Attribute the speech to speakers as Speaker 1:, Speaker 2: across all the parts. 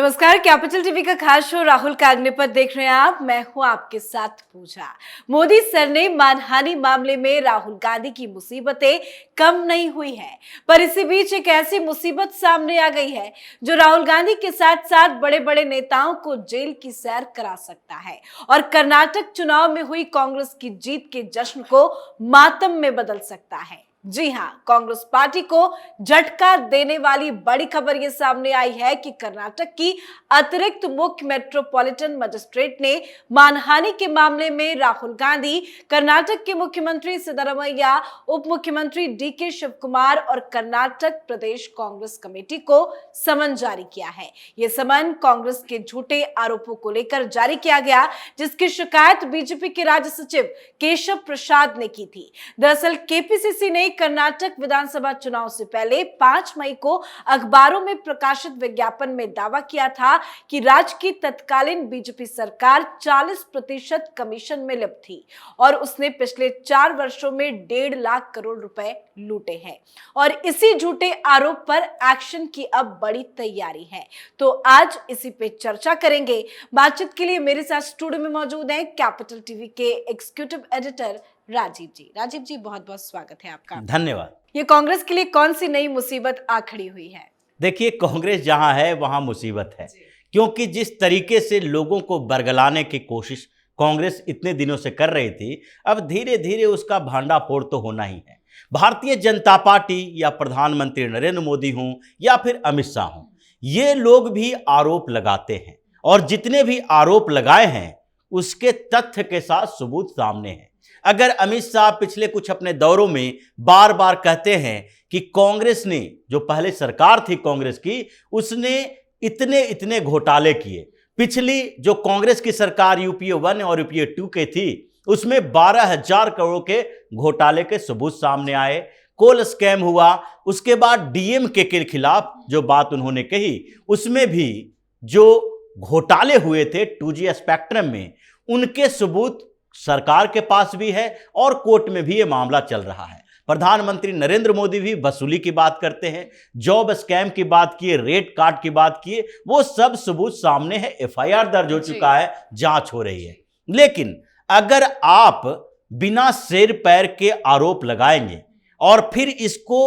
Speaker 1: नमस्कार, capital TV का खास शो राहुल का अग्निपथ देख रहे हैं आप। मैं हूं आपके साथ पूजा। मोदी सर ने मानहानि मामले में राहुल गांधी की मुसीबतें कम नहीं हुई है, पर इसी बीच एक ऐसी मुसीबत सामने आ गई है जो राहुल गांधी के साथ साथ बड़े बड़े नेताओं को जेल की सैर करा सकता है और कर्नाटक चुनाव में हुई कांग्रेस की जीत के जश्न को मातम में बदल सकता है। जी हां, कांग्रेस पार्टी को झटका देने वाली बड़ी खबर ये सामने आई है कि कर्नाटक की अतिरिक्त मुख्य मेट्रोपॉलिटन मजिस्ट्रेट ने मानहानि के मामले में राहुल गांधी, कर्नाटक के मुख्यमंत्री सिद्धरामैया, उप मुख्यमंत्री डीके शिवकुमार और कर्नाटक प्रदेश कांग्रेस कमेटी को समन जारी किया है। यह समन कांग्रेस के झूठे आरोपों को लेकर जारी किया गया, जिसकी शिकायत बीजेपी के राज्य सचिव केशव प्रसाद ने की थी। दरअसल केपीसीसी ने कर्नाटक विधानसभा चुनाव से पहले 5 मई को अखबारों में प्रकाशित विज्ञापन में दावा किया था कि राज्य की तत्कालीन बीजेपी सरकार 40% कमीशन में लिप्त थी और उसने पिछले 4 वर्षों में 1.5 लाख करोड़ रुपए लूटे हैं और इसी झूठे आरोप पर एक्शन की अब बड़ी तैयारी है। तो आज इसी पे चर्चा करेंगे। बातचीत के लिए मेरे साथ स्टूडियो में मौजूद हैं कैपिटल टीवी के एग्जीक्यूटिव एडिटर राजीव जी, बहुत बहुत स्वागत है आपका।
Speaker 2: धन्यवाद।
Speaker 1: ये कांग्रेस के लिए कौन सी नई मुसीबत आ खड़ी हुई है?
Speaker 2: देखिए, कांग्रेस जहां है वहां मुसीबत है, क्योंकि जिस तरीके से लोगों को बरगलाने की कोशिश कांग्रेस इतने दिनों से कर रही थी, अब धीरे धीरे उसका भांडाफोड़ तो होना ही है। भारतीय जनता पार्टी या प्रधानमंत्री नरेंद्र मोदी हों या फिर अमित शाह हों, ये लोग भी आरोप लगाते हैं और जितने भी आरोप लगाए हैं उसके तथ्य के साथ सबूत सामने हैं। अगर अमित शाह पिछले कुछ अपने दौरों में बार बार कहते हैं कि कांग्रेस ने, जो पहले सरकार थी कांग्रेस की, उसने इतने घोटाले किए। पिछली जो कांग्रेस की सरकार यूपीए 1 और यूपीए 2 के थी, उसमें 12,000 करोड़ के घोटाले के सबूत सामने आए। कोल स्कैम हुआ, उसके बाद डीएमके के खिलाफ जो बात उन्होंने कही, उसमें भी जो घोटाले हुए थे 2G स्पेक्ट्रम में, उनके सबूत सरकार के पास भी है और कोर्ट में भी ये मामला चल रहा है। प्रधानमंत्री नरेंद्र मोदी भी वसूली की बात करते हैं, जॉब स्कैम की बात किए, रेट कार्ड की बात किए, वो सब सबूत सामने है। एफआईआर दर्ज हो चुका है, जांच हो रही है। लेकिन अगर आप बिना सिर पैर के आरोप लगाएंगे और फिर इसको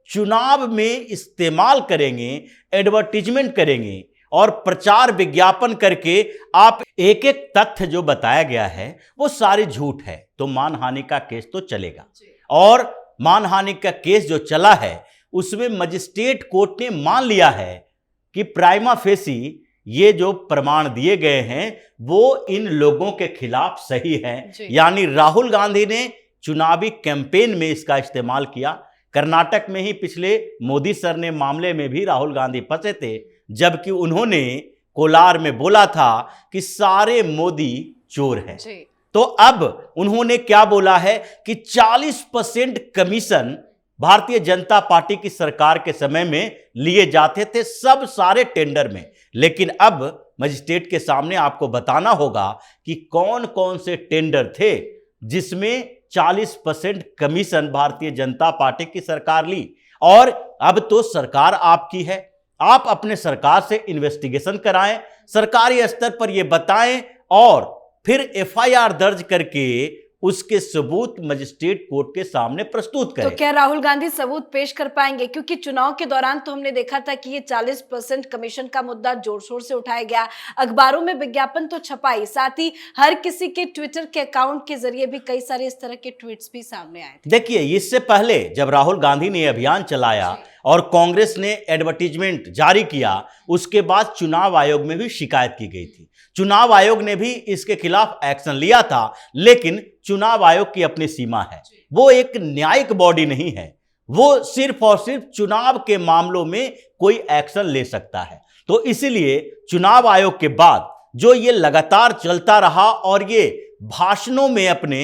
Speaker 2: चुनाव में इस्तेमाल करेंगे, एडवर्टीजमेंट करेंगे और प्रचार विज्ञापन करके आप एक एक तथ्य जो बताया गया है वो सारी झूठ है, तो मानहानि का केस तो चलेगा। और मानहानि का केस जो चला है उसमें मजिस्ट्रेट कोर्ट ने मान लिया है कि प्राइमा फेसी ये जो प्रमाण दिए गए हैं वो इन लोगों के खिलाफ सही है। यानी राहुल गांधी ने चुनावी कैंपेन में इसका इस्तेमाल किया। कर्नाटक में ही पिछले मोदी सर ने मामले में भी राहुल गांधी फंसे थे, जबकि उन्होंने कोलार में बोला था कि सारे मोदी चोर हैं। तो अब उन्होंने क्या बोला है कि 40% कमीशन भारतीय जनता पार्टी की सरकार के समय में लिए जाते थे, सब सारे टेंडर में। लेकिन अब मजिस्ट्रेट के सामने आपको बताना होगा कि कौन कौन से टेंडर थे जिसमें 40% कमीशन भारतीय जनता पार्टी की सरकार ली। और अब तो सरकार आपकी है, आप अपने सरकार से इन्वेस्टिगेशन कराएं, सरकारी स्तर पर यह बताएं और फिर एफआईआर दर्ज करके उसके सबूत मजिस्ट्रेट कोर्ट के सामने प्रस्तुत करें।
Speaker 1: तो क्या राहुल गांधी सबूत पेश कर पाएंगे? क्योंकि चुनाव के दौरान तो हमने देखा था कि ये 40% कमीशन का मुद्दा जोर शोर से उठाया गया, अखबारों में विज्ञापन तो छपाई, साथ ही हर किसी के ट्विटर के अकाउंट के जरिए भी कई सारे इस तरह के ट्वीट्स भी सामने आए थे।
Speaker 2: देखिए, इससे पहले जब राहुल गांधी ने अभियान चलाया और कांग्रेस ने एडवर्टीजमेंट जारी किया, उसके बाद चुनाव आयोग में भी शिकायत की गई थी। चुनाव आयोग ने भी इसके खिलाफ एक्शन लिया था, लेकिन चुनाव आयोग की अपनी सीमा है, वो एक न्यायिक बॉडी नहीं है, वो सिर्फ और सिर्फ चुनाव के मामलों में कोई एक्शन ले सकता है। तो इसीलिए चुनाव आयोग के बाद जो ये लगातार चलता रहा और ये भाषणों में अपने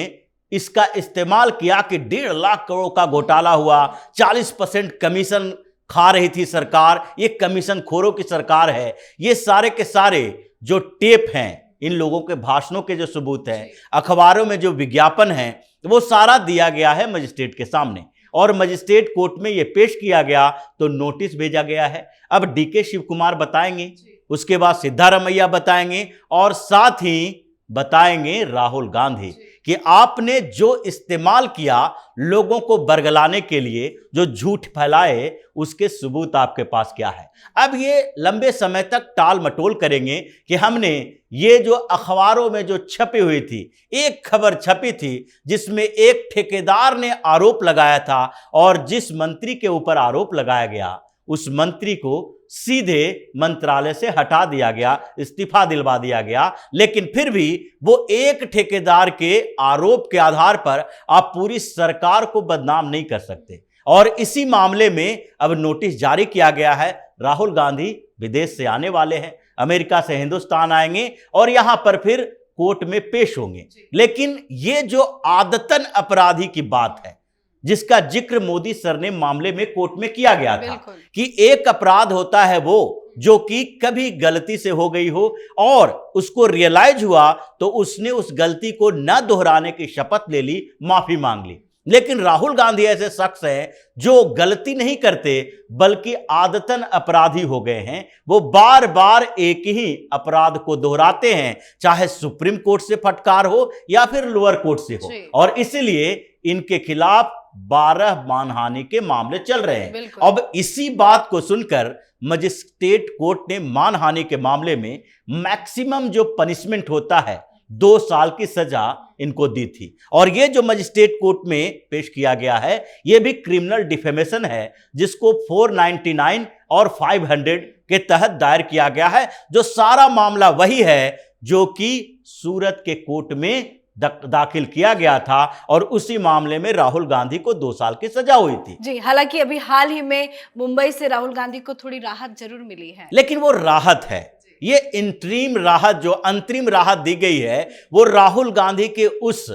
Speaker 2: इसका इस्तेमाल किया कि 1.5 लाख करोड़ का घोटाला हुआ, 40% कमीशन खा रही थी सरकार, ये कमीशन खोरों की सरकार है, ये सारे के सारे जो टेप हैं, इन लोगों के भाषणों के जो सबूत हैं, अखबारों में जो विज्ञापन है, वो सारा दिया गया है मजिस्ट्रेट के सामने और मजिस्ट्रेट कोर्ट में ये पेश किया गया तो नोटिस भेजा गया है। अब डीके शिवकुमार बताएंगे उसके बाद सिद्धारमैया बताएंगे और साथ ही बताएंगे राहुल गांधी कि आपने जो इस्तेमाल किया लोगों को बरगलाने के लिए, जो झूठ फैलाए, उसके सबूत आपके पास क्या है। अब ये लंबे समय तक टाल मटोल करेंगे कि हमने ये जो अखबारों में जो छपी हुई थी, एक खबर छपी थी जिसमें एक ठेकेदार ने आरोप लगाया था और जिस मंत्री के ऊपर आरोप लगाया गया उस मंत्री को सीधे मंत्रालय से हटा दिया गया, इस्तीफा दिलवा दिया गया। लेकिन फिर भी वो एक ठेकेदार के आरोप के आधार पर आप पूरी सरकार को बदनाम नहीं कर सकते। और इसी मामले में अब नोटिस जारी किया गया है। राहुल गांधी विदेश से आने वाले हैं, अमेरिका से हिंदुस्तान आएंगे और यहां पर फिर कोर्ट में पेश होंगे। लेकिन ये जो आदतन अपराधी की बात है जिसका जिक्र मोदी सरनेम मामले में कोर्ट में किया गया था कि एक अपराध होता है वो जो कि कभी गलती से हो गई हो और उसको रियलाइज हुआ तो उसने उस गलती को न दोहराने की शपथ ले ली, माफी मांग ली। लेकिन राहुल गांधी ऐसे शख्स हैं जो गलती नहीं करते बल्कि आदतन अपराधी हो गए हैं। वो बार बार एक ही अपराध को दोहराते हैं, चाहे सुप्रीम कोर्ट से फटकार हो या फिर लोअर कोर्ट से हो, और इसीलिए इनके खिलाफ 12 मानहानि के मामले चल रहे हैं। अब इसी बात को सुनकर मजिस्ट्रेट कोर्ट ने मानहानि के मामले में मैक्सिमम जो पनिशमेंट होता है 2 साल की सजा इनको दी थी। और ये जो मजिस्ट्रेट कोर्ट में पेश किया गया है ये भी क्रिमिनल डिफेमेशन है जिसको 499 और 500 के तहत दायर किया गया है, जो सारा मामला वही है जो कि सूरत के कोर्ट में दाखिल किया गया था और उसी मामले में राहुल गांधी को 2 साल की सजा हुई थी।
Speaker 1: जी, हालांकि अभी हाल ही में मुंबई से राहुल गांधी को थोड़ी राहत जरूर मिली है,
Speaker 2: लेकिन वो राहत है, ये इंटरिम राहत, जो अंतरिम राहत दी गई है वो राहुल गांधी के उस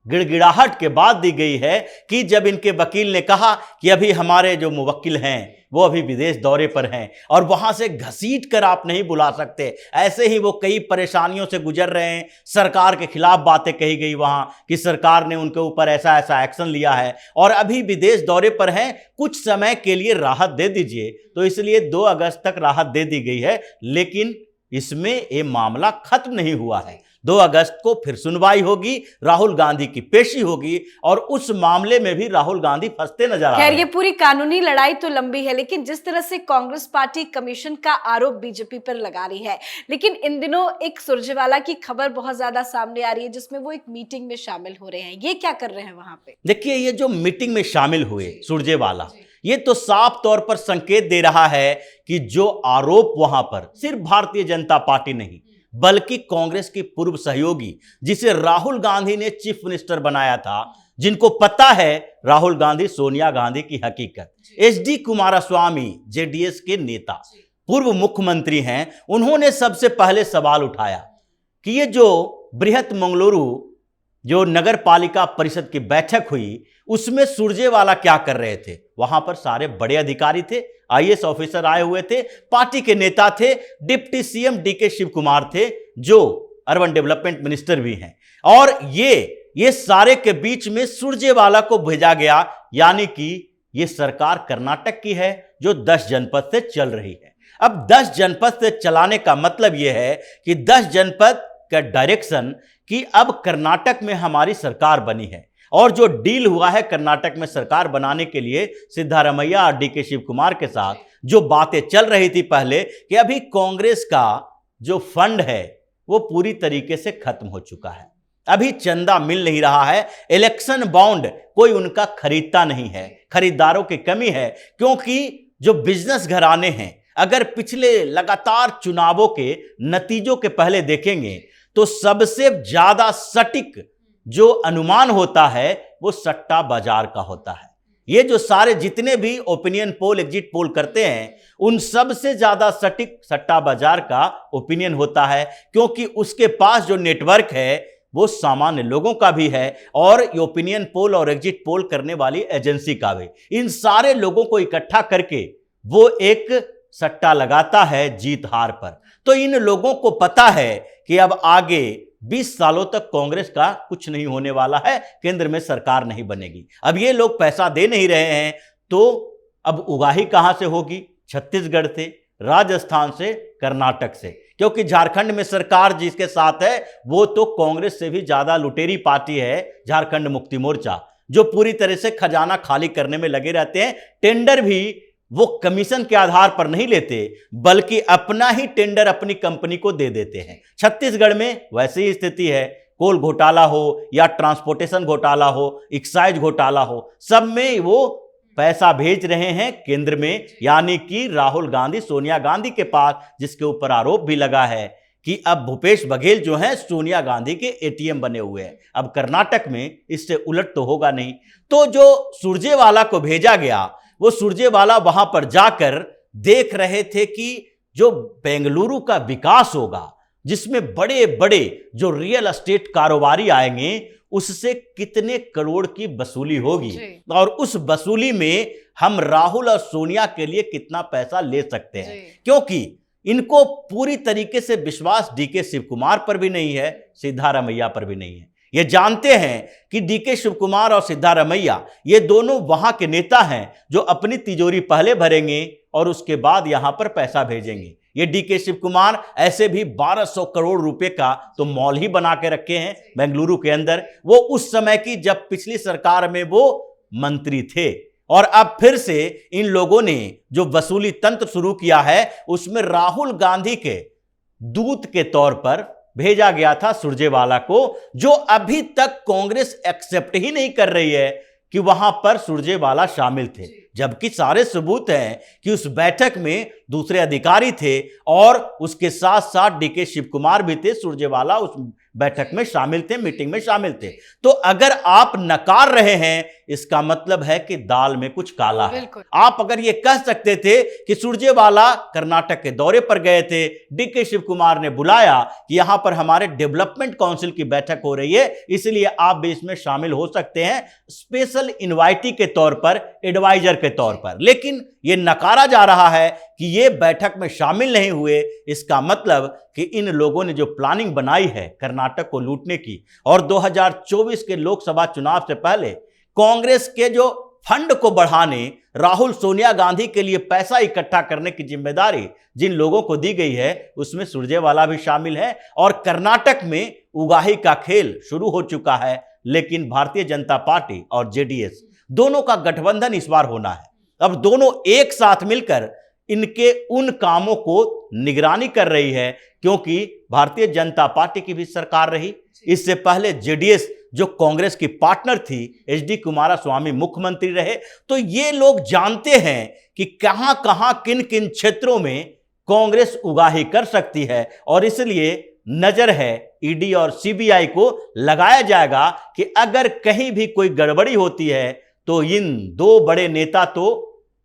Speaker 2: गिड़गिड़ाहट के बाद दी गई है कि जब इनके वकील ने कहा कि अभी हमारे जो मुवक्किल हैं वो अभी विदेश दौरे पर हैं और वहां से घसीट कर आप नहीं बुला सकते। ऐसे ही वो कई परेशानियों से गुजर रहे हैं, सरकार के खिलाफ बातें कही गई वहां कि सरकार ने उनके ऊपर ऐसा ऐसा एक्शन लिया है और अभी विदेश दौरे पर हैं, कुछ समय के लिए राहत दे दीजिए। तो इसलिए 2 अगस्त तक राहत दे दी गई है, लेकिन इसमें ये मामला खत्म नहीं हुआ है। 2 अगस्त को फिर सुनवाई होगी, राहुल गांधी की पेशी होगी और उस मामले में भी राहुल गांधी फंसते नजर आ रहे हैं।
Speaker 1: खैर, ये पूरी कानूनी लड़ाई तो लंबी है, लेकिन जिस तरह से कांग्रेस पार्टी कमीशन का आरोप बीजेपी पर लगा रही है, लेकिन इन दिनों एक सुरजेवाला की खबर बहुत ज्यादा सामने आ रही है जिसमें वो एक मीटिंग में शामिल हो रहे हैं। ये क्या कर रहे हैं वहां पे?
Speaker 2: देखिए, ये जो मीटिंग में शामिल हुए सुरजेवाला, ये तो साफ तौर पर संकेत दे रहा है कि जो आरोप वहां पर सिर्फ भारतीय जनता पार्टी नहीं बल्कि कांग्रेस की पूर्व सहयोगी जिसे राहुल गांधी ने चीफ मिनिस्टर बनाया था, जिनको पता है राहुल गांधी सोनिया गांधी की हकीकत, एचडी कुमारस्वामी जेडीएस के नेता, पूर्व मुख्यमंत्री हैं, उन्होंने सबसे पहले सवाल उठाया कि ये जो बृहत मंगलुरु जो नगर पालिका परिषद की बैठक हुई उसमें सुरजेवाला क्या कर रहे थे। वहां पर सारे बड़े अधिकारी थे, आईएएस ऑफिसर आए हुए थे, पार्टी के नेता थे, डिप्टी सीएम डीके शिव कुमार थे जो अर्बन डेवलपमेंट मिनिस्टर भी हैं, और ये सारे के बीच में सुरजेवाला को भेजा गया। यानी कि ये सरकार कर्नाटक की है जो 10 जनपद से चल रही है। अब 10 जनपद से चलाने का मतलब यह है कि 10 जनपद का डायरेक्शन कि अब कर्नाटक में हमारी सरकार बनी है और जो डील हुआ है कर्नाटक में सरकार बनाने के लिए सिद्धारमैया और डीके शिव कुमार के साथ, जो बातें चल रही थी पहले कि अभी कांग्रेस का जो फंड है वो पूरी तरीके से खत्म हो चुका है, अभी चंदा मिल नहीं रहा है, इलेक्शन बॉन्ड कोई उनका खरीदता नहीं है, खरीदारों की कमी है, क्योंकि जो बिजनेस घराने हैं अगर पिछले लगातार चुनावों के नतीजों के पहले देखेंगे तो सबसे ज्यादा सटीक जो अनुमान होता है वो सट्टा बाजार का होता है। ये जो सारे जितने भी ओपिनियन पोल, एग्जिट पोल करते हैं उन सब से ज्यादा सटीक सट्टा बाजार का ओपिनियन होता है, क्योंकि उसके पास जो नेटवर्क है वो सामान्य लोगों का भी है और ओपिनियन पोल और एग्जिट पोल करने वाली एजेंसी का भी। इन सारे लोगों को इकट्ठा करके वो एक सट्टा लगाता है जीत हार पर। तो इन लोगों को पता है कि अब आगे 20 सालों तक कांग्रेस का कुछ नहीं होने वाला है, केंद्र में सरकार नहीं बनेगी। अब ये लोग पैसा दे नहीं रहे हैं तो अब उगाही कहां से होगी? छत्तीसगढ़ से, राजस्थान से, कर्नाटक से, क्योंकि झारखंड में सरकार जिसके साथ है वो तो कांग्रेस से भी ज्यादा लुटेरी पार्टी है, झारखंड मुक्ति मोर्चा, जो पूरी तरह से खजाना खाली करने में लगे रहते हैं। टेंडर भी वो कमीशन के आधार पर नहीं लेते, बल्कि अपना ही टेंडर अपनी कंपनी को दे देते हैं। छत्तीसगढ़ में वैसी ही स्थिति है, कोल घोटाला हो या ट्रांसपोर्टेशन घोटाला हो, एक्साइज घोटाला हो, सब में वो पैसा भेज रहे हैं केंद्र में, यानी कि राहुल गांधी सोनिया गांधी के पास, जिसके ऊपर आरोप भी लगा है कि अब भूपेश बघेल जो हैं सोनिया गांधी के एटीएम बने हुए हैं। अब कर्नाटक में इससे उलट तो होगा नहीं। तो जो सुरजेवाला को भेजा गया, वो सुरजेवाला वहां पर जाकर देख रहे थे कि जो बेंगलुरु का विकास होगा, जिसमें बड़े बड़े जो रियल एस्टेट कारोबारी आएंगे, उससे कितने करोड़ की वसूली होगी, और उस वसूली में हम राहुल और सोनिया के लिए कितना पैसा ले सकते हैं, क्योंकि इनको पूरी तरीके से विश्वास डीके शिव कुमार पर भी नहीं है, सिद्धारमैया पर भी नहीं है। ये जानते हैं कि डीके शिव कुमार और सिद्धारमैया ये दोनों वहां के नेता हैं जो अपनी तिजोरी पहले भरेंगे और उसके बाद यहां पर पैसा भेजेंगे। ये डीके शिव कुमार ऐसे भी 1200 करोड़ रुपए का तो मॉल ही बना के रखे हैं बेंगलुरु के अंदर, वो उस समय की जब पिछली सरकार में वो मंत्री थे। और अब फिर से इन लोगों ने जो वसूली तंत्र शुरू किया है, उसमें राहुल गांधी के दूत के तौर पर भेजा गया था सुरजेवाला को, जो अभी तक कांग्रेस एक्सेप्ट ही नहीं कर रही है कि वहां पर सुरजेवाला शामिल थे, जबकि सारे सबूत हैं कि उस बैठक में दूसरे अधिकारी थे और उसके साथ साथ डीके शिव कुमार भी थे। सुरजेवाला उस बैठक में शामिल थे, मीटिंग में शामिल थे। तो अगर आप नकार रहे हैं, इसका मतलब है कि दाल में कुछ काला है। आप अगर ये कह सकते थे कि सुरजेवाला कर्नाटक के दौरे पर गए थे, डीके शिव कुमार ने बुलाया कि यहां पर हमारे डेवलपमेंट काउंसिल की बैठक हो रही है, इसलिए आप भी इसमें शामिल हो सकते हैं स्पेशल इनवाइटी के तौर पर, एडवाइजर के तौर पर। लेकिन यह नकारा जा रहा है कि ये बैठक में शामिल नहीं हुए। इसका मतलब कि इन लोगों ने जो प्लानिंग बनाई है कर्नाटक को लूटने की, और 2024 के लोकसभा चुनाव से पहले कांग्रेस के जो फंड को बढ़ाने, राहुल सोनिया गांधी के लिए पैसा इकट्ठा करने की जिम्मेदारी जिन लोगों को दी गई है, उसमें सुरजेवाला भी शामिल है। और कर्नाटक में उगाही का खेल शुरू हो चुका है, लेकिन भारतीय जनता पार्टी और जेडीएस दोनों का गठबंधन इस बार होना है। अब दोनों एक साथ मिलकर इनके उन कामों को निगरानी कर रही है, क्योंकि भारतीय जनता पार्टी की भी सरकार रही, इससे पहले जेडीएस जो कांग्रेस की पार्टनर थी, एचडी कुमारस्वामी मुख्यमंत्री रहे। तो ये लोग जानते हैं कि कहां कहां किन किन क्षेत्रों में कांग्रेस उगाही कर सकती है, और इसलिए नजर है ईडी और सीबीआई को लगाया जाएगा कि अगर कहीं भी कोई गड़बड़ी होती है तो इन दो बड़े नेता तो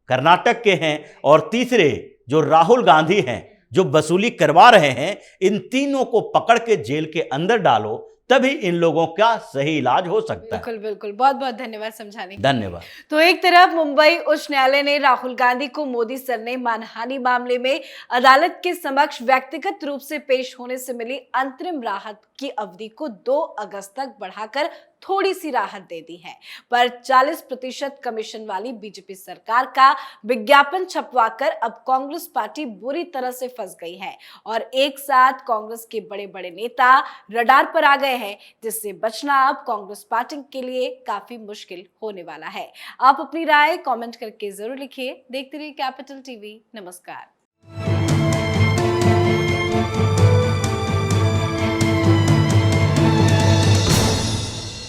Speaker 2: कर्नाटक के हैं, और तीसरे जो राहुल गांधी हैं जो वसूली करवा रहे हैं, इन तीनों को पकड़ के जेल के अंदर डालो, तभी इन लोगों का सही इलाज हो सकता है।
Speaker 1: बिल्कुल बिल्कुल, बहुत बहुत धन्यवाद समझाने के लिए।
Speaker 2: धन्यवाद।
Speaker 1: तो एक तरफ मुंबई उच्च न्यायालय ने राहुल गांधी को मोदी सरनेम मानहानि मामले में अदालत के समक्ष व्यक्तिगत रूप से पेश होने से मिली अंतरिम राहत की अवधि को 2 अगस्त तक बढ़ाकर थोड़ी सी राहत दे दी है, पर 40% कमीशन वाली बीजेपी सरकार का विज्ञापन छपवाकर अब कांग्रेस पार्टी बुरी तरह से फंस गई है, और एक साथ कांग्रेस के बड़े बड़े नेता रडार पर आ गए हैं, जिससे बचना अब कांग्रेस पार्टी के लिए काफी मुश्किल होने वाला है। आप अपनी राय कमेंट करके जरूर लिखिए। देखते रहिए कैपिटल टीवी। नमस्कार।